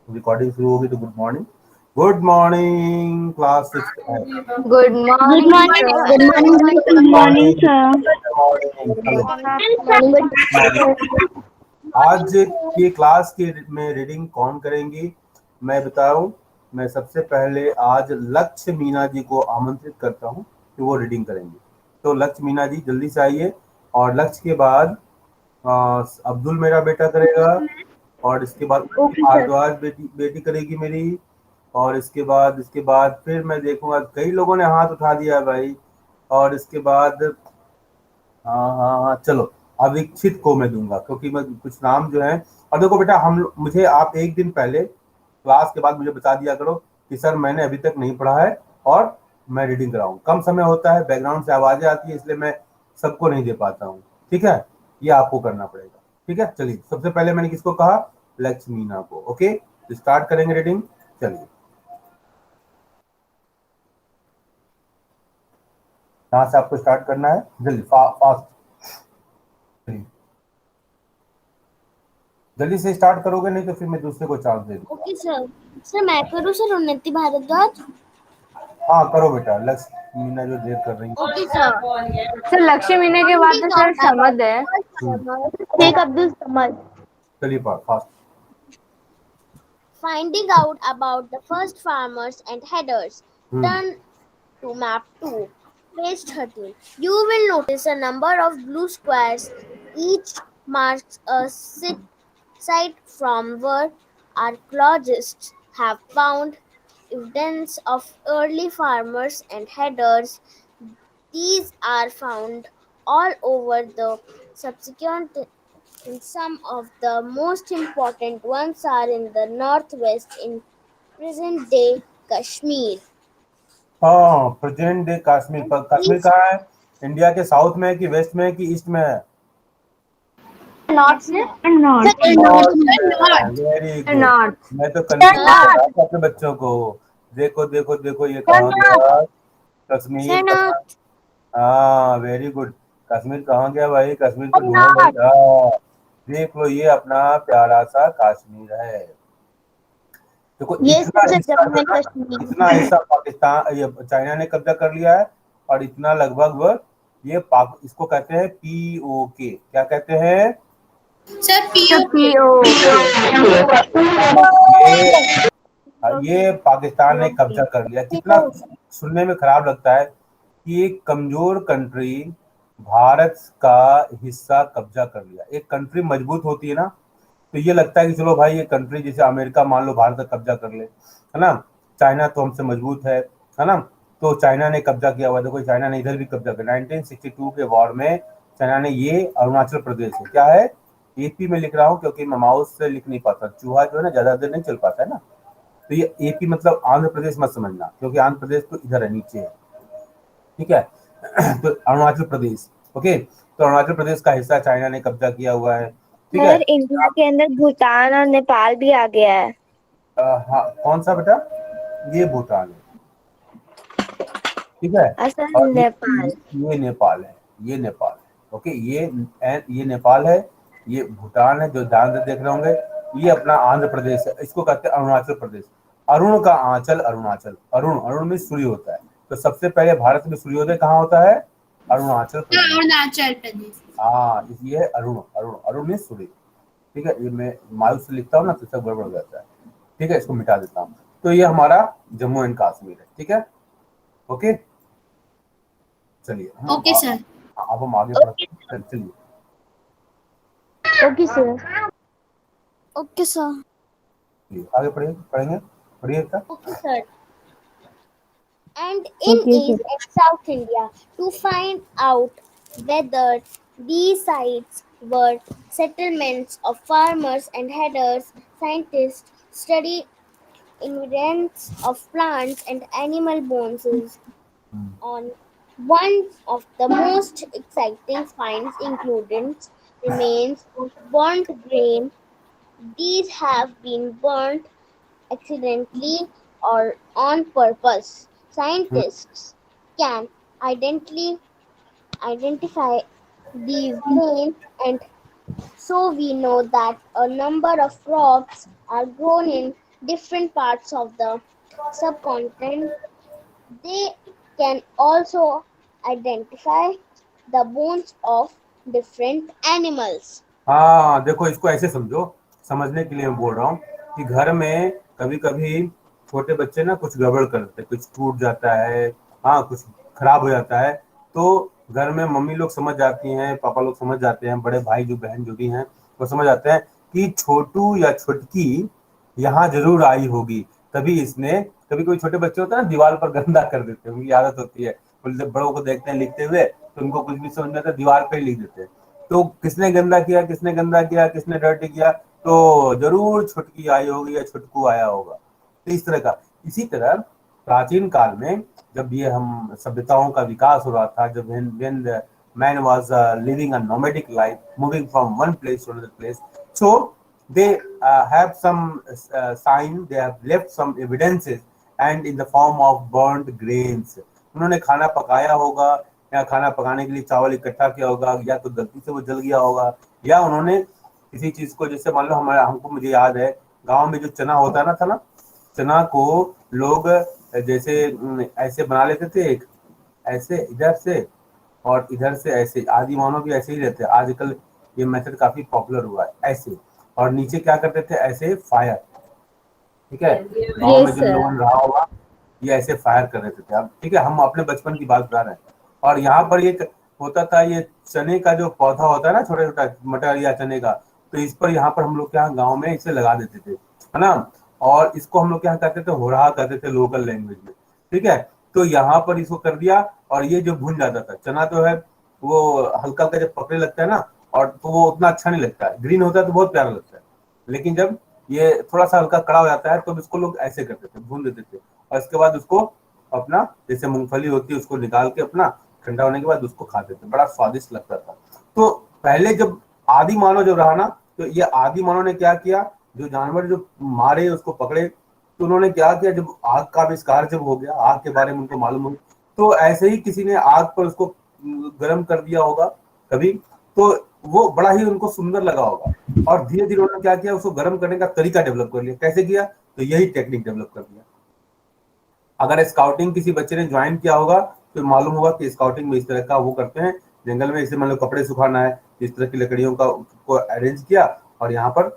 Recording शुरू होगी तो good morning class six. Good Good morning, morning, sir. sir. Good morning. Good morning, morning sir. Morning Good चलो। morning. आज की class की में रीडिंग कौन करेंगी मैं बताऊं। मैं सबसे पहले आज लक्ष्य मीना जी को आमंत्रित करता हूं कि वो रीडिंग करेंगे। तो लक्ष्य मीना जी जल्दी से आइए। और लक्ष्य के बाद अब्दुल मेरा बेटा करेगा। और इसके बाद Okay, sir. भारद्वाज बेटी बेटी करेगी मेरी। और इसके बाद फिर मैं देखूंगा कई लोगों ने हाथ उठा दिया है भाई। और इसके बाद हाँ हाँ हाँ चलो, अविक्षित को मैं दूंगा क्योंकि मैं कुछ नाम जो है। और देखो बेटा, हम मुझे आप एक दिन पहले क्लास के बाद मुझे बता दिया करो कि सर मैंने अभी तक नहीं पढ़ा है और मैं रीडिंग कराऊँ। कम समय होता है, बैकग्राउंड से आवाजें आती है, इसलिए मैं सबको नहीं दे पाता हूँ। ठीक है, ये आपको करना पड़ेगा। ठीक है, चलिए सबसे पहले मैंने किसको कहा, लक्ष्मीना को। ओके, स्टार्ट करेंगे रीडिंग। चलिए, यहाँ से आपको स्टार्ट करना है, जल्दी फास्ट। जल्दी से स्टार्ट करोगे, नहीं तो फिर मैं दूसरे को चांस दे दूंगा। Okay, sir. Sir, मैं करूँ सर उन्नति भारद्वाज. हाँ करो बेटा, लक्ष्य मीना जो देर कर रही है। Okay, sir. Sir, Lakshmi महीने के बाद तो Finding सर out about समझ the है। first farmers. Sheikh Abdul Samad. चलिए fast. Finding out about the first farmers and headers. Hmm. Turn to map 2. Page 13. You will notice a number of blue squares. Each marks a site from where archaeologists have found evidence of early farmers and headers. These are found all over the subsequent, and some of the most important ones are in the northwest in present day Kashmir. हाँ, present day Kashmir And पर। Kashmir these कहाँ है, India के south में है कि waste में है कि ईस्ट में है? north में North. Sir, north नॉर्थ में है, north. Very Sir, good. North. मैं तो Sir, कंफ्यूज कर north. रहा था अपने बच्चों को। देखो देखो देखो, ये Sir, कहाँ north. गया, Sir, कश्मीर कहाँ। north. हाँ वेरी गुड। कश्मीर कहाँ गया भाई, कश्मीर Sir, को ढूंढो भाई। north. हाँ, देख लो, ये अपना प्यारा सा कश्मीर है। देखो Yes, इतना sir, हिस्सा Jammu जो है and ना, Kashmir. इतना हिस्सा पाकिस्तान, ये चाइना ने कब्जा कर लिया है। और इतना लगभग वो, ये पाक इसको कहते हैं पीओके। क्या कहते हैं? Sir, Sir, POK. POK. ये ये पाकिस्तान ने कब्जा कर लिया। कितना सुनने में खराब लगता है कि एक कमजोर कंट्री भारत का हिस्सा कब्जा कर लिया। एक कंट्री मजबूत होती है ना, तो ये लगता है कि चलो भाई, ये कंट्री जैसे अमेरिका मान लो भारत का कब्जा कर ले, है ना। चाइना तो हमसे मजबूत है ना। तो चाइना ने कब्जा किया हुआ। देखो चाइना ने इधर भी कब्जा किया 1962 के वॉर में। चाइना ने, ये अरुणाचल प्रदेश है, क्या है, एपी में लिख रहा हूँ क्योंकि मैं माउस से लिख नहीं पाता, चूहा जो है ना ज्यादा देर नहीं चल पाता है ना। तो ये एपी मतलब आंध्र प्रदेश मत समझना, क्योंकि आंध्र प्रदेश तो इधर है, नीचे है। ठीक है। तो अरुणाचल प्रदेश, ओके, तो अरुणाचल प्रदेश का हिस्सा चाइना ने कब्जा किया हुआ है। ठीक है। सर इंडिया के अंदर भूटान और नेपाल भी आ गया है। हाँ कौन सा बेटा, ये भूटान है। ठीक है। सर और नेपाल। ये नेपाल है, ये नेपाल है। ओके, ये नेपाल है, ये भूटान है जो ध्यान से देख रहे होंगे। ये अपना आंध्र प्रदेश है, इसको कहते हैं अरुणाचल प्रदेश। अरुण का आंचल अरुणाचल, अरुण अरुण में सूर्य होता है। तो सबसे पहले भारत में सूर्योदय कहाँ होता है, अरुणाचल प्रदेश। अरुणाचल प्रदेश. हाँ, ये है अरुण, अरुण अरुण में सूर्य। ठीक है, ये मैं मायूस से लिखता हूँ ना तो सब गड़बड़ हो जाता है। ठीक है, इसको मिटा देता हूँ। तो ये हमारा जम्मू एंड कश्मीर है। ठीक है, ओके। चलिए Okay, sir. अब हम आगे बढ़ते हैं। चलिए ओके सर। Okay, sir. आगे पढ़ेंगे पढ़िए बेटा। Okay, sir. And in okay East sir. and South India to find out whether these sites were settlements of farmers and headers. Scientists study evidence of plants and animal bones on one of the most exciting finds included remains of burnt grain. These have been burnt accidentally or on purpose. Scientists can identify these grains, and so we know that a number of crops are grown in different parts of the subcontinent. They can also identify the bones of different animals. हाँ देखो, इसको ऐसे समझो, समझने के लिए मैं बोल रहा हूँ कि घर में कभी कभी छोटे बच्चे ना कुछ गड़बड़ कर देते हैं, कुछ टूट जाता है, हाँ कुछ खराब हो जाता है, तो घर में मम्मी लोग समझ जाती हैं, पापा लोग समझ जाते हैं, बड़े भाई जो बहन जो भी हैं वो समझ जाते हैं कि छोटू या छुटकी यहाँ जरूर आई होगी, तभी इसने, कभी कोई छोटे बच्चे होते हैं ना दीवार पर गंदा कर देते हैं, उनकी आदत होती है, जब बड़ों को देखते हैं लिखते हुए तो उनको कुछ भी समझ में आता है दीवार पर ही लिख देते हैं, तो किसने गंदा किया, किसने गंदा किया, किसने डर्टी किया, तो जरूर छुटकी आई होगी या छुटकू आया होगा। तो इस तरह का, इसी तरह प्राचीन काल में जब ये हम सभ्यताओं का विकास हो रहा था, जब when the man was living a nomadic life, moving from one place to another place, so they have some sign, they have left some evidences, and in the form of burnt grains. उन्होंने खाना पकाया होगा या खाना पकाने के लिए चावल इकट्ठा किया होगा, या तो गलती से वो जल गया होगा, या उन्होंने किसी चीज को, जैसे मान लो हमारा, हमको मुझे याद है गांव में जो चना होता है ना, था ना, चना को लोग जैसे ऐसे बना लेते थे, एक ऐसे इधर से और इधर से ऐसे, आदि मानव भी ऐसे ही रहते हैं, आजकल ये मेथड काफी पॉपुलर हुआ है ऐसे, और नीचे क्या करते थे ऐसे फायर, ठीक है, गाँव में जिन लोगों ने रहा होगा ये ऐसे फायर कर रहे थे आप, ठीक है, हम अपने बचपन की बात बता रहे हैं। और यहाँ पर ये होता था, ये चने का जो पौधा होता है ना, छोटा छोटा मटर या चने का, तो इस पर यहाँ पर हम लोग के यहाँ गाँव में इसे लगा देते थे, है ना, और इसको हम लोग क्या कहते थे, होरहा कहते थे लोकल लैंग्वेज में, ठीक है। तो यहाँ पर इसको कर दिया, और ये जो भुन जाता था चना तो है वो हल्का हल्का जब पकने लगता है ना, और तो वो उतना अच्छा नहीं लगता है, ग्रीन होता है तो बहुत प्यारा लगता है, लेकिन जब ये थोड़ा सा हल्का कड़ा हो जाता है तो इसको लोग ऐसे करते थे, भून देते थे, और इसके बाद उसको अपना, जैसे मूंगफली होती है उसको निकाल के अपना ठंडा होने के बाद उसको खाते थे, बड़ा स्वादिष्ट लगता था। तो पहले जब आदि मानव जब रहा ना, तो ये आदि मानव ने क्या किया, जो जानवर जो मारे उसको पकड़े, तो उन्होंने क्या किया, जब आग का आविष्कार जब हो गया, आग के बारे में उनको मालूम हो, तो ऐसे ही किसी ने आग पर उसको गर्म कर दिया होगा कभी, तो वो बड़ा ही उनको सुंदर लगा होगा, और धीरे धीरे उन्होंने क्या किया, उसको गर्म करने का तरीका डेवलप कर लिया। कैसे किया, तो यही टेक्निक डेवलप कर दिया। अगर स्काउटिंग किसी बच्चे ने ज्वाइन किया होगा तो मालूम होगा कि स्काउटिंग में इस तरह का वो करते हैं, जंगल में इसे मान लो कपड़े सुखाना है, इस तरह की लकड़ियों का को अरेंज किया, और यहाँ पर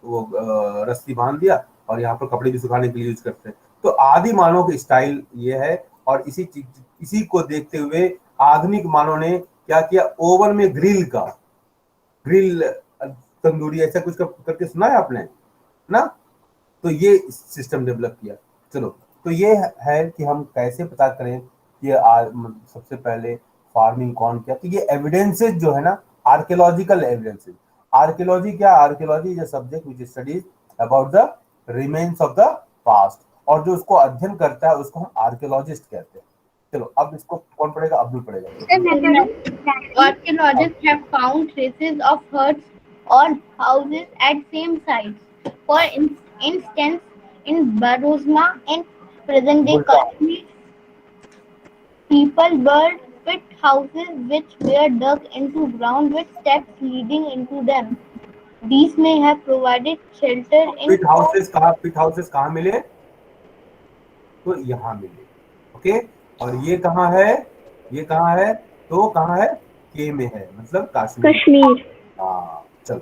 वो रस्सी बांध दिया, और यहाँ पर कपड़े भी सुखाने के लिए यूज करते हैं। तो आदि मानव की स्टाइल ये है, और इसी को देखते हुए आधुनिक मानव ने क्या किया, ओवन में ग्रिल तंदूरी ऐसा कुछ करके सुना है आपने ना, तो ये सिस्टम डेवलप किया। चलो, तो ये है कि हम कैसे पता करें कि सबसे पहले फार्मिंग कौन किया, तो ये एविडेंसेस जो है ना, आर्कियोलॉजिकल एविडेंसेस। आर्कियोलॉजी क्या, archaeology is a subject which studies about the remains of the past, और जो उसको अध्ययन करता है उसको हम आर्कियोलॉजिस्ट कहते हैं। चलो, अब इसको कौन पढ़ेगा, अब्दुल पढ़ेगा। Archaeologists have found traces of huts or houses at same sites. For instance, in Barosma in present-day Kashmir, people built pit houses which were dug into ground with steps leading into them. These may have provided shelter in pit houses कहाँ मिले, तो यहाँ मिले, okay. और ये कहाँ है, तो कहाँ है, के में है, मतलब कश्मीर। हाँ, चलो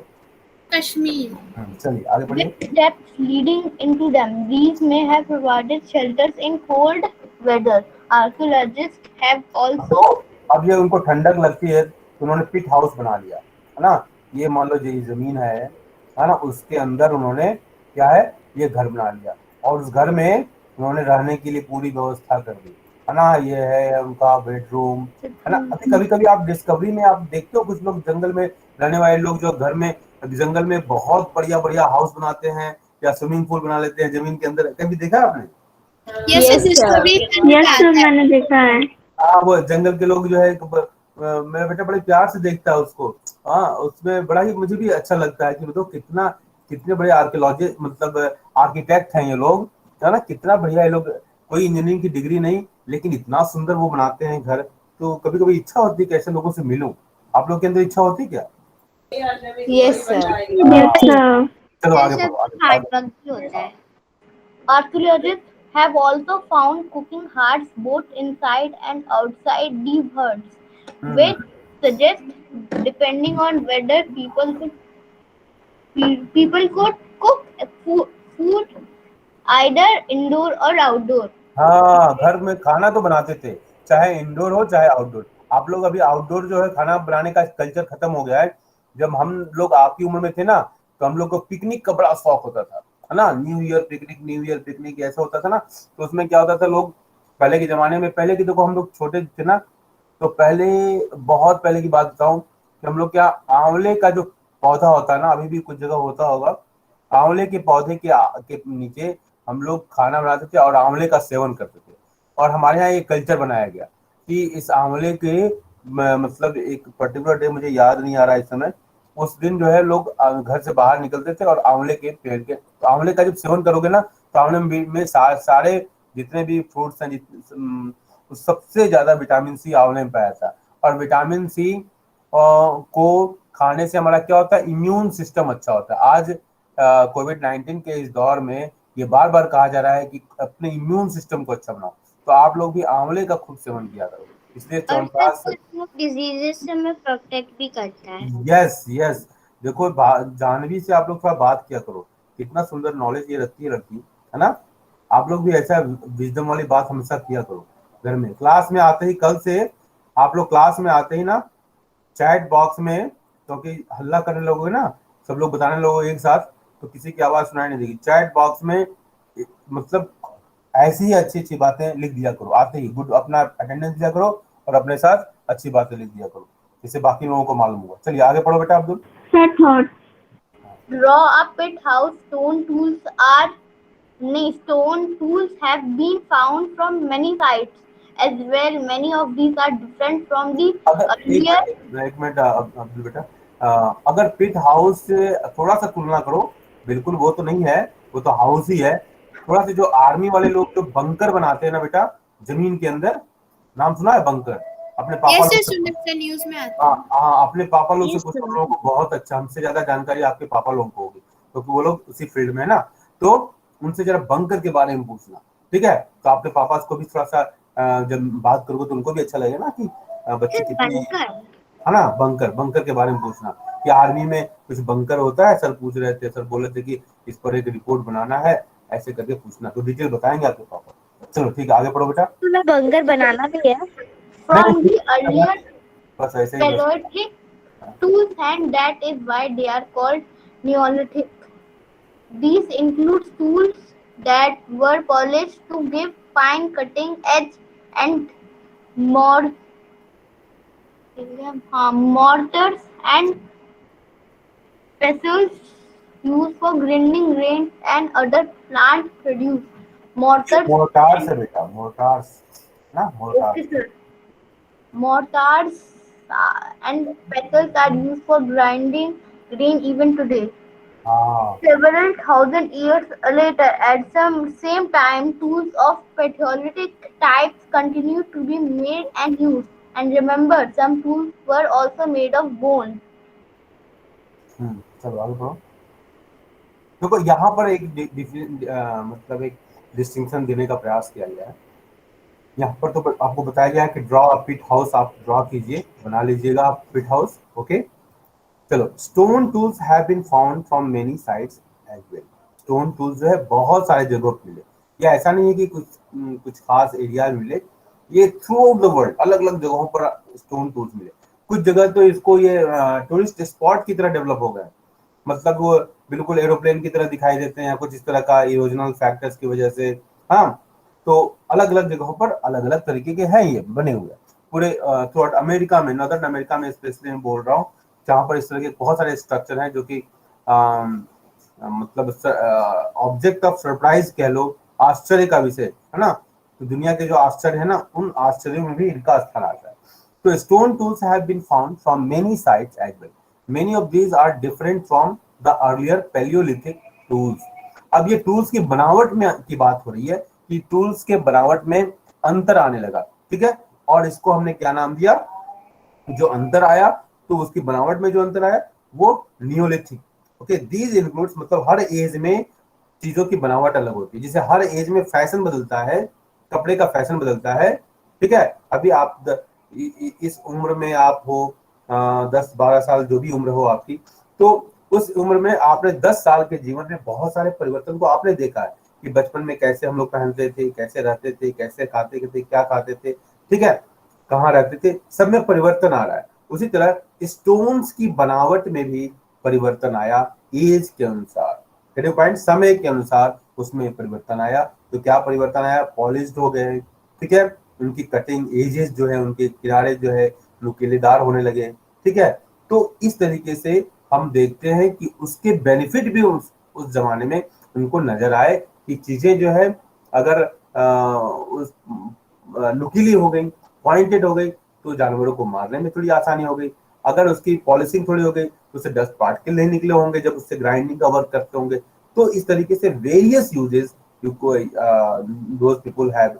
Kashmir. चलिए आगे पढ़िए। With steps leading into them, these may have provided shelters in cold weather. Archaeologists have also. अब ये उनको ठंडक लगती है तो उन्होंने पिट हाउस बना लिया, है ना, ये मान लो ये जमीन है ना, उसके अंदर उन्होंने क्या है, ये घर बना लिया, और उस घर में उन्होंने रहने के लिए पूरी व्यवस्था कर दी, है ना, ये है उनका बेडरूम, है ना। अभी कभी कभी आप डिस्कवरी में आप देखते हो कुछ लोग जंगल में रहने वाले लोग जो घर में जंगल में बहुत बढ़िया बढ़िया हाउस बनाते हैं, या स्विमिंग पूल बना लेते हैं जमीन के अंदर, कभी देखा है आपने? मैंने देखा है। हाँ, वो जंगल के लोग जो है, मेरा बेटा बड़े प्यार से देखता है उसको, हाँ, उसमें बड़ा ही मुझे भी अच्छा लगता है कि मतलब कितने बड़े आर्कियोलॉजी, मतलब आर्किटेक्ट हैं ये लोग, है ना, कितना बढ़िया ये लोग, कोई इंजीनियरिंग की डिग्री नहीं, लेकिन इतना सुंदर वो बनाते हैं घर। तो कभी कभी इच्छा होती है कि ऐसे लोगों से मिलूं। आप लोग के अंदर इच्छा होती क्या? Yes sir. चलो आगे बढ़ो, हार्ड वर्क भी होता है। Archaeologists have also found cooking hearths both inside and outside these huts, which suggests, depending on whether people could cook food either indoor or outdoor. हाँ, घर में खाना तो बनाते थे, चाहे इंडोर हो चाहे आउटडोर। आप लोग अभी आउटडोर जो है खाना बनाने का कल्चर खत्म हो गया है। जब हम लोग आपकी उम्र में थे ना, तो हम लोग को पिकनिक का बड़ा शौक होता था, है ना। न्यू ईयर पिकनिक ऐसा होता था ना। तो उसमें क्या होता था, लोग पहले के जमाने में, पहले की देखो हम लोग छोटे थे ना, तो पहले, बहुत पहले की बात बताऊं कि हम लोग क्या, आंवले का जो पौधा होता है ना, अभी भी कुछ जगह होता होगा, आंवले के पौधे के नीचे हम लोग खाना बनाते थे और आंवले का सेवन करते थे। और हमारे यहाँ ये कल्चर बनाया गया कि इस आंवले के मतलब एक पर्टिकुलर डे, मुझे याद नहीं आ रहा है इस समय, उस दिन जो है लोग घर से बाहर निकलते थे और आंवले के पेड़ के, तो आंवले का जब सेवन करोगे ना, तो आंवले में सारे जितने भी फ्रूट्स हैं, सबसे ज्यादा विटामिन सी आंवले में पाया था। और विटामिन सी को खाने से हमारा क्या होता है, इम्यून सिस्टम अच्छा होता है। आज कोविड-19 के इस दौर में ये बार बार कहा जा रहा है कि अपने इम्यून सिस्टम को अच्छा बनाओ, तो आप लोग भी आंवले का खूब सेवन किया करो। इसलिए और च्यवनप्राश, डिजीजेस से हमें प्रोटेक्ट भी करता है। यस, देखो जानवी से आप लोग थोड़ा बात किया करो, कितना सुंदर नॉलेज ये रखती है लड़की, है ना। आप लोग भी ऐसा विजडम वाली बात हमेशा किया करो घर में। क्लास में आते ही, कल से आप लोग क्लास में आते ही ना, चैट बॉक्स में, क्योंकि हल्ला करने लगोगे ना, सब लोग बताने लगोगे एक साथ, तो किसी की आवाज सुनाई नहीं देगी। चैट बॉक्स में मतलब ऐसी ही अच्छी अच्छी बातें लिख दिया करो, आते ही गुड अपना अटेंडेंस दिया करो और अपने साथ अच्छी बातें लिख दिया करो, जिससे बाकी लोगों को मालूम होगा। चलिए आगे पढ़ो बेटा Abdul. Set thought. Draw a pit house. Stone tools have been found from many sites as well. Many of these are different from the earlier. एक मिनट अब्दुल बेटा, अगर पिट हाउस से थोड़ा सा तुलना करो, बिल्कुल वो तो नहीं है, वो तो हाउस ही है। थोड़ा सा जो आर्मी वाले लोग जो बंकर बनाते हैं ना बेटा, जमीन के अंदर, नाम सुना है बंकर? अपने पापा लोग से, न्यूज में आता हाँ, अपने पापा लोग से पूछो, उन लोगों को बहुत अच्छा, हमसे ज्यादा जानकारी आपके पापा लोगों को होगी, क्योंकि वो लोग उसी फील्ड में है ना। तो उनसे जरा बंकर के बारे में पूछना, ठीक है। तो आपके पापा को भी थोड़ा सा जब बात करोगे तो उनको भी अच्छा लगेगा ना कि बच्चे कितनी, है ना। बंकर के बारे में पूछना कि आर्मी में कुछ बंकर होता है, सर पूछ रहे थे, सर बोले थे कि इस पर एक रिपोर्ट बनाना है, ऐसे करके पूछना, तो डिटेल बताएंगे आपके पापा। चलो ठीक है, आगे पढ़ो बेटा। तुम्हें बंकर बनाना भी है? From the earlier बस ऐसे ही, Paleolithic tools, and that is why they are called Neolithic. These include tools that were polished to give fine cutting edge and mortars and pestles used for grinding grain and other plant produce. मोर्टार्स है बेटा, मोर्टार्स ना, मोर्टार्स। Okay, sir. Mortars and pestles are used for grinding grain even today. हाँ, Several thousand years later, at some same time, tools of Paleolithic types continued to be made and used. And remember, some tools were also made of bone. चलो आगे पढ़ो। देखो यहाँ पर एक मतलब एक डिस्टिंक्शन देने का प्रयास किया गया है। यहाँ पर तो आपको बताया गया है कि ड्रॉ अ पिट हाउस, आप ड्रॉ कीजिए, बना लीजिएगा आप पिट हाउस, ओके। चलो, stone tools have been found from many sites as well. Stone tools जो है बहुत सारे जगहों पर मिले, ये ऐसा नहीं है कि कुछ खास एरिया में मिले, ये थ्रू आउट द वर्ल्ड अलग अलग जगहों पर स्टोन टूल्स मिले। कुछ जगह तो इसको ये टूरिस्ट स्पॉट की तरह डेवलप हो गए, मतलब वो बिल्कुल एरोप्लेन की तरह दिखाई देते हैं, कुछ इस तरह का इरोजनल फैक्टर्स की वजह से। हाँ, तो अलग अलग जगहों पर अलग अलग तरीके के हैं ये बने हुए, पूरे थ्रू आउट अमेरिका में, नॉर्दर्न अमेरिका में स्पेशली मैं बोल रहा हूँ, जहाँ पर इस तरह के बहुत सारे स्ट्रक्चर हैं जो कि मतलब ऑब्जेक्ट ऑफ सरप्राइज कह लो, आश्चर्य का विषय है ना। तो दुनिया के जो आश्चर्य है ना, उन आश्चर्यों में भी इनका स्थान आता है। तो stone tools have been found from many sites as well. Many of these are different from the earlier palaeolithic tools. अब ये टूल्स की बनावट में की बात हो रही है कि टूल्स के बनावट में अंतर आने लगा, ठीक है। और इसको हमने क्या नाम दिया, जो अंतर आया, तो उसकी बनावट में जो अंतर आया वो नियोलिथिक, ओके। दीज इंक्लूड्स, मतलब हर एज में चीजों की बनावट अलग होती है। जैसे हर एज में फैशन बदलता है, कपड़े का फैशन बदलता है, ठीक है। अभी आप इस उम्र में आप हो 10-12 साल, जो भी उम्र हो आपकी, तो उस उम्र में आपने 10 साल के जीवन में बहुत सारे परिवर्तन को आपने देखा है कि बचपन में कैसे हम लोग पहनते थे, कैसे रहते थे, कैसे खाते थे, क्या खाते थे, ठीक है, कहाँ रहते थे, सब में परिवर्तन आ रहा है। उसी तरह स्टोन्स की बनावट में भी परिवर्तन आया एज के अनुसार, पॉइंट समय के अनुसार उसमें परिवर्तन आया। तो क्या परिवर्तन आया? पॉलिश्ड हो गए, ठीक है, उनकी कटिंग एजेस जो है, उनके किनारे जो है नुकीलेदार होने लगे, ठीक है। तो इस तरीके से हम देखते हैं कि उसके बेनिफिट भी उस जमाने में उनको नजर आए कि चीजें जो है अगर उस नुकीली हो गई, पॉइंटेड हो गई, तो जानवरों को मारने में थोड़ी आसानी हो गई। अगर उसकी पॉलिशिंग थोड़ी हो गई तो उससे डस्ट पार्टिकल नहीं निकले होंगे जब उससे ग्राइंडिंग का वर्क करते होंगे। तो इस तरीके से various uses those people have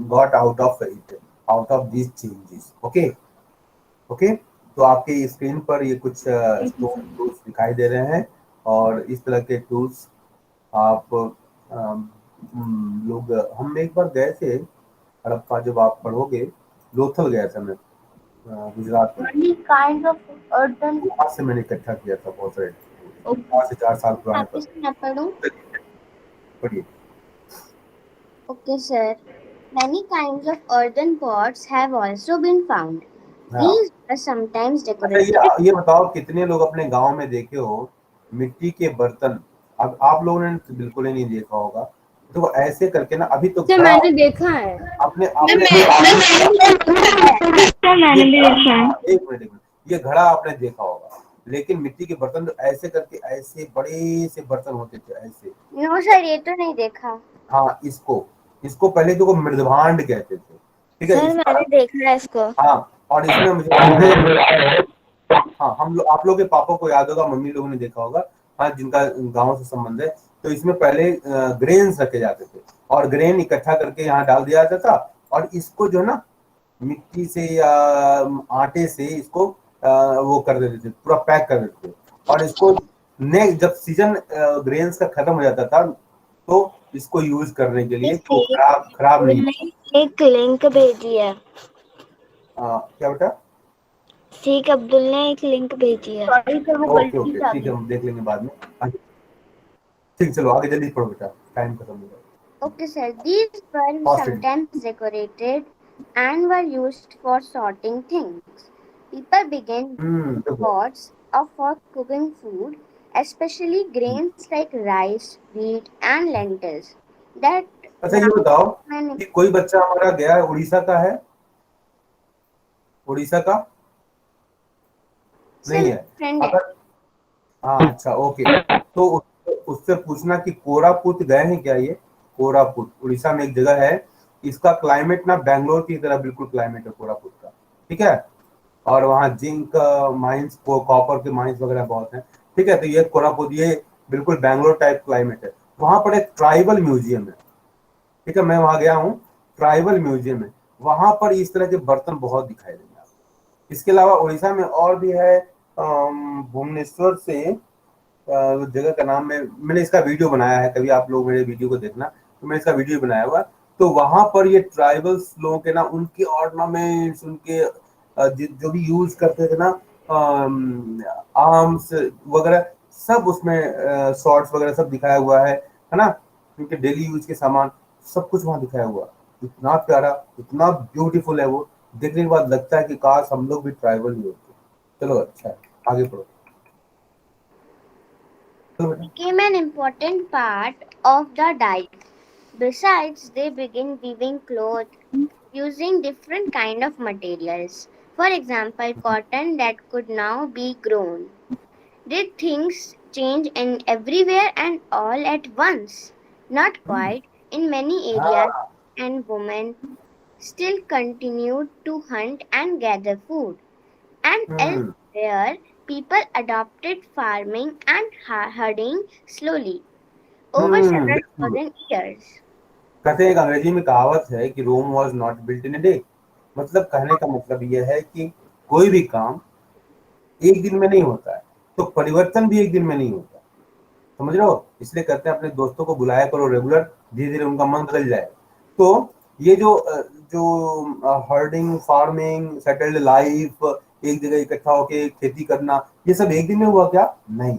got out of these changes. Okay okay, तो आपके स्क्रीन पर ये कुछ टूल्स दिखाई दे रहे हैं, और इस तरह के टूल्स आप लोग, हम एक बार गए थे हड़प्पा, जब आप पढ़ोगे, लोथल गया था मैं, गुजरात में। Many kinds of earthen. वहां से मैंने इकट्ठा किया था बहुत सारे, 5 से 4 साल पुराने आप इसमें ना पढ़ो। पढ़िए। Okay, sir. Many kinds of earthen pots have also been found. हाँ। These are sometimes अच्छा, decorated. ये बताओ कितने लोग अपने गांव में देखे हो मिट्टी के बर्तन? अब आप लोगों ने तो बिल्कुल ही नहीं देखा होगा। तो ऐसे करके ना, अभी तो सर मैंने देखा है। अपने मैंने भी देखा है। एक मिनट, ये घड़ा आपने देखा होगा, लेकिन मिट्टी के बर्तन तो ऐसे करके, ऐसे बड़े से बर्तन होते थे ऐसे। No, sir, ये तो नहीं देखा। हाँ, इसको पहले तो मृदभांड कहते थे, ठीक है। सर मैंने देखा है इसको। हाँ, और इसमें मुझे, हाँ, आप लोग के पापा को याद होगा, मम्मी लोगों ने देखा होगा, हाँ, जिनका गांव से संबंध है। तो इसमें पहले ग्रेन्स रखे जाते थे, और ग्रेन इकट्ठा करके यहाँ डाल दिया जाता था, और इसको जो ना मिट्टी से या आटे से इसको वो कर देते थे, पूरा पैक कर देते थे। और इसको नेक्स्ट जब सीजन ग्रेन्स का खत्म हो जाता था, तो इसको यूज करने के लिए तो खराब नहीं। एक लिंक भेजी है। क्या बेटा? ठीक, अब्दुल ने एक लिंक भेजी है। Sorry, sir, वो ओके गलती ओके, से आ ठीक है, गई। हम देख लेंगे बाद में। ठीक, चलो आगे जल्दी पढ़ो बेटा, टाइम खत्म हो गया। Okay, sir. These were Awesome. sometimes decorated and were used for sorting things. People began देखो, pots for cooking food, especially grains like rice, wheat, and lentils. That अच्छा ये बताओ मैंने कि कोई बच्चा हमारा गया है उड़ीसा का है? उड़ीसा का नहीं है? फ्रेंड है। अगर हाँ, अच्छा, ओके, तो उससे पूछना कि कोरापुट गए हैं क्या? ये कोरापुट उड़ीसा में एक जगह है, इसका क्लाइमेट ना बेंगलोर की तरह बिल्कुल क्लाइमेट है कोरापुट का, ठीक है। और वहाँ जिंक माइंस, कॉपर के माइंस वगैरह बहुत हैं, ठीक है। तो ये कोरापुट, ये बिल्कुल बेंगलोर टाइप क्लाइमेट है। वहाँ पर एक ट्राइबल म्यूजियम है, ठीक है, मैं वहाँ गया हूँ, ट्राइबल म्यूजियम है। वहाँ पर इस तरह के बर्तन बहुत दिखाई देंगे आपको। इसके अलावा उड़ीसा में और भी है, भुवनेश्वर से जगह का नाम मैंने इसका वीडियो बनाया है, कभी आप लोग मेरे वीडियो को देखना, तो मैंने इसका वीडियो बनाया हुआ। तो वहां पर ये ट्राइबल्स लोगों के ना, उनके ऑर्नामेंट्स, उनके जो भी यूज करते थे ना, आर्म्स वगैरह सब उसमें, शॉर्ट्स वगैरह सब दिखाया हुआ है ना, उनके डेली यूज के सामान सब कुछ वहां दिखाया हुआ। इतना प्यारा, इतना ब्यूटीफुल है वो, देखने के बाद लगता है कि काश हम लोग भी ट्राइबल ही होते। चलो अच्छा है, आगे पढ़ो। became an important part of the diet. Besides, they began weaving cloth using different kind of materials. For example, cotton that could now be grown. Did things change in everywhere and all at once? Not quite. In many areas, and women still continued to hunt and gather food. And elsewhere, people adopted farming and herding slowly over several thousand years. कहते हैं, एक अंग्रेजी में कहावत है कि Rome was not built in a day. मतलब कहने का मतलब यह है कि कोई भी काम एक दिन में नहीं होता है, तो परिवर्तन भी एक दिन में नहीं होता। समझ रहे हो, इसलिए करते हैं अपने दोस्तों को बुलाया करो रेगुलर, धीरे धीरे उनका मन बदल जाए। तो ये जो हर्डिंग, फार्मिंग, सेटल्ड लाइफ, एक जगह इकट्ठा होके खेती करना, ये सब एक दिन में हुआ क्या? नहीं,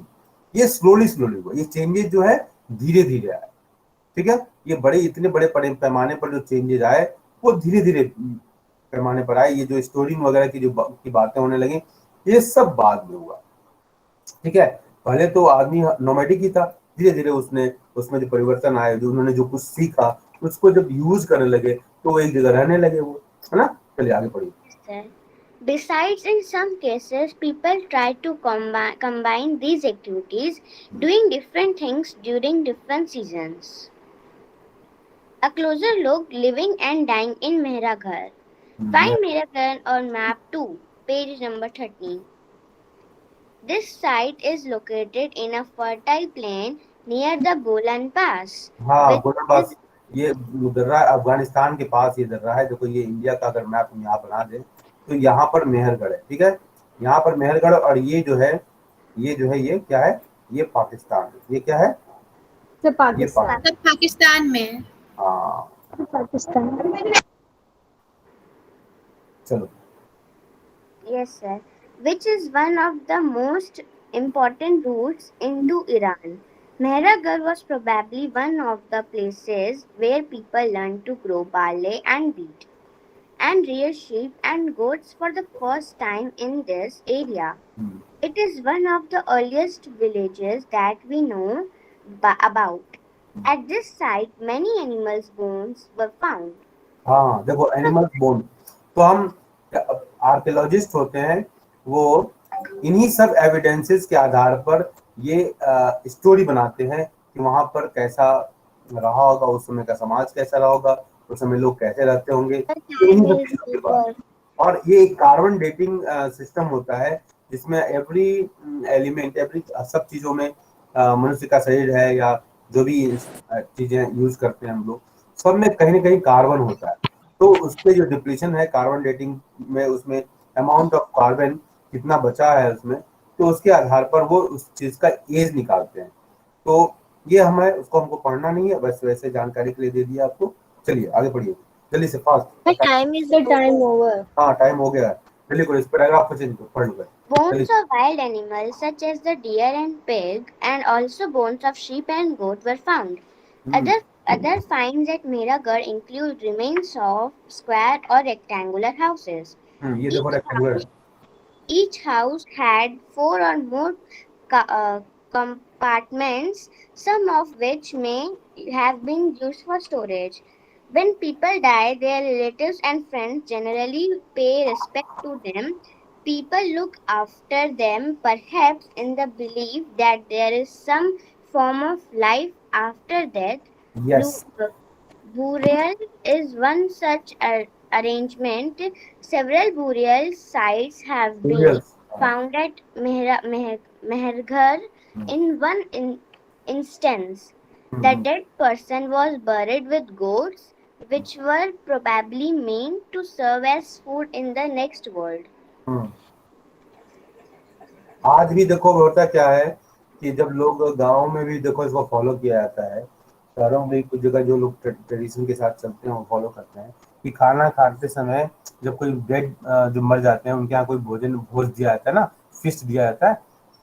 ये स्लोली स्लोली हुआ। ये चेंजेस जो है धीरे धीरे आए, ठीक है। ये बड़े, इतने बड़े पैमाने पर जो चेंजेस आए वो धीरे धीरे पैमाने पर आए। ये जो स्टोरिंग वगैरह की बातें होने लगी, ये सब बाद में हुआ, ठीक है। पहले तो आदमी नोमैडिक ही था, धीरे धीरे उसमें जो परिवर्तन आए, जो उन्होंने जो कुछ सीखा उसको जब यूज करने लगे तो वो एक जगह रहने लगे, वो, है ना। चलिए आगे पढ़िए। Besides, in some cases, people try to combine these activities, doing different things during different seasons. A closer look: living and dying in Mehraghar. Find Mehraghar on map 2, page number 13. This site is located in a fertile plain near the Bolan Pass. हाँ, Golden Pass, ये दर्रा अफगानिस्तान के पास ये दर्रा है। देखो, ये India का अगर मैप हम यहाँ बना दें तो यहाँ पर मेहरगढ़ है, ठीक है। यहाँ पर मेहरगढ़, और ये जो है ये क्या है? ये पाकिस्तान है। ये क्या है? सर पाकिस्तान। सब पाकिस्तान में है। हाँ, पाकिस्तान। चलो। Yes, sir. Which is one of the most important routes into Iran. Mehraghar was probably one of the places where people learned to grow barley and wheat, and rear sheep and goats for the first time in this area. It is one of the earliest villages that we know about. At this site, many animals' bones were found. हाँ, देखो, animal bone, तो हम archaeologist होते हैं, वो इन्हीं सब evidences के आधार पर ये स्टोरी बनाते हैं कि वहां पर कैसा रहा होगा, उस समय का समाज कैसा रहा होगा, उस समय लोग कैसे रहते होंगे, इन्हीं सब चीजों के बाद। और ये एक कार्बन डेटिंग सिस्टम होता है जिसमें एवरी एलिमेंट, एवरी सब चीजों में मनुष्य का शरीर है या जो भी चीजें यूज करते हैं हम लोग, सब में कहीं ना कहीं कार्बन होता है। तो उसके जो डिप्लीशन है कार्बन डेटिंग में, उसमें अमाउंट ऑफ कार्बन कितना बचा है उसमें, तो उसके आधार पर वो उस चीज का एज निकालते हैं। तो ये हमें उसको हमको पढ़ना नहीं है, बस वैसे जानकारी के लिए दे दिया आपको। चलिए आगे पढ़िए जल्दी से, फास्ट। Time over. हाँ, टाइम हो गया है, जल्दी करो, इस पैराग्राफ को चेंज पढ़ लो। Bones of wild animals such as the deer and pig, and also bones of sheep and goat were found. Other finds at Mehraghar include remains of square or rectangular houses. ये देखो rectangular. Each house had 4 or more compartments, some of which may have been used for storage. When people die, their relatives and friends generally pay respect to them. People look after them, perhaps in the belief that there is some form of life after death. Yes. Burial is one such arrangement. Several burial sites have been found at Meherghar. In one instance, the dead person was buried with goats, which were probably meant to serve as food in the next world. आज भी देखो होता क्या है कि जब लोग गाँव में भी देखो इसको फॉलो किया जाता है, शहरों में कुछ जगह जो लोग ट्रेडिशन के साथ चलते हैं वो फॉलो करते हैं कि खाना खाते समय जब कोई डेड जो मर जाते हैं उनके यहाँ कोई भोज दिया जाता है ना, फिस्ट दिया जाता है,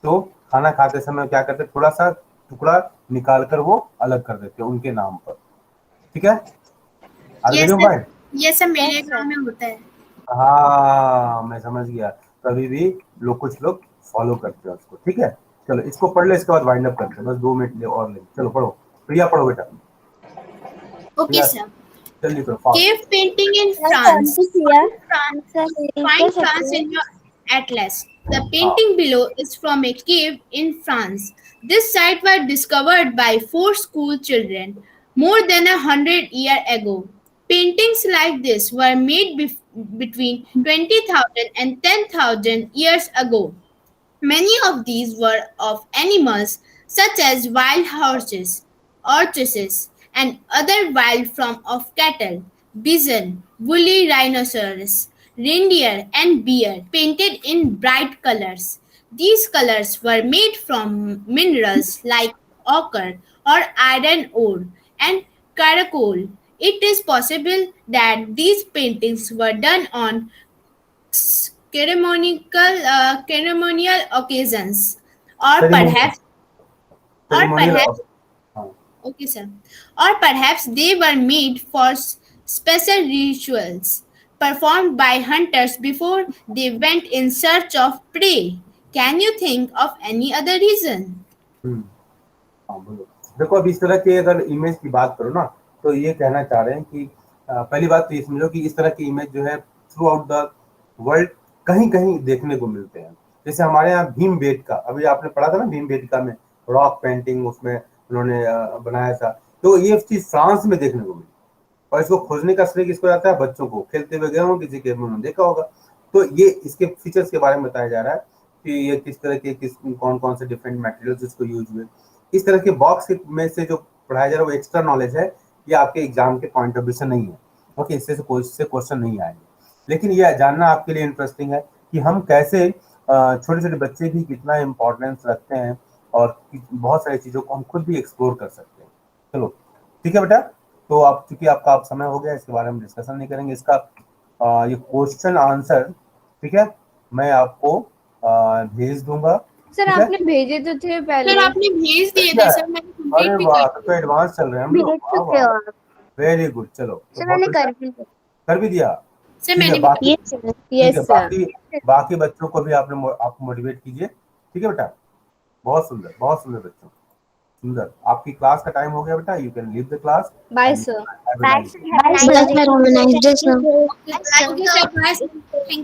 तो खाना खाते समय क्या करते हैं, थोड़ा सा टुकड़ा निकाल कर वो अलग कर देते हैं उनके नाम पर, ठीक है। ये सब मेरे गाँव में होता है। हाँ, मैं समझ गया, तभी भी कुछ लोग फॉलो करते हैं उसको, ठीक है। चलो इसको पढ़ ले, इसके बाद वाइंड अप करते हैं, बस 2 मिनट और ले। चलो पढ़ो, प्रिया पढ़ो बेटा। Okay sir. जल्दी करो। Cave painting in France. Find France in your atlas. The painting below is from a cave in France. This site was discovered by 4 school children more than 100 years ago. Paintings like this were made between 20,000 and 10,000 years ago. Many of these were of animals such as wild horses, orchises, and other wild forms of cattle, bison, woolly rhinoceros, reindeer, and bear, painted in bright colors. These colors were made from minerals like ochre or iron ore and charcoal. It is possible that these paintings were done on ceremonial occasions, or perhaps Ceremonial. okay, sir, or perhaps they were made for special rituals performed by hunters before they went in search of prey. Can you think of any other reason? हाँ, बोलो। देखो अब इस तरह के अगर image की बात करो ना, तो ये कहना चाह रहे हैं कि पहली बात तो ये समझो कि इस तरह की इमेज जो है थ्रू आउट द वर्ल्ड कहीं कहीं देखने को मिलते हैं। जैसे हमारे यहाँ भीमबेटका, अभी आपने पढ़ा था ना भीमबेटका में रॉक पेंटिंग उसमें उन्होंने बनाया था, तो ये चीज फ्रांस में देखने को मिली और इसको खोजने का श्रेय किसको जाता है? बच्चों को। खेलते हुए गए हों किसी के, उन्होंने देखा होगा। तो ये इसके फीचर्स के बारे में बताया जा रहा है कि ये किस तरह के कौन कौन से डिफरेंट मटेरियल्स इसको यूज हुए। इस तरह के बॉक्स में से जो पढ़ाया जा रहा है वो एक्स्ट्रा नॉलेज है, ये आपके एग्जाम के पॉइंट ऑफ व्यू से नहीं है। ओके, इससे क्वेश्चन नहीं आएंगे, लेकिन ये जानना आपके लिए इंटरेस्टिंग है कि हम कैसे छोटे छोटे बच्चे भी कितना इम्पोर्टेंस रखते हैं और बहुत सारी चीज़ों को हम खुद भी एक्सप्लोर कर सकते हैं। चलो ठीक है बेटा, तो आप चूंकि आपका समय हो गया, इसके बारे में डिस्कशन नहीं करेंगे। इसका ये क्वेश्चन आंसर, ठीक है, मैं आपको भेज दूंगा। सर आपने भेजे तो थे पहले। सर आपने भेज दिए थे सर, मैंने अरे complete भी वाह, कर तो एडवांस चल रहे हैं हम लोग। वेरी गुड, चलो सर मैंने कर भी दिया। सर ठीक है, मैंने बाकी यस सर। बाकी बच्चों को भी आप मोटिवेट कीजिए। ठीक है बेटा, बहुत सुंदर बच्चों, सुंदर। आपकी क्लास का टाइम हो गया बेटा, you can leave the class. Bye sir. Okay, sir. Bye, sir. Thank you.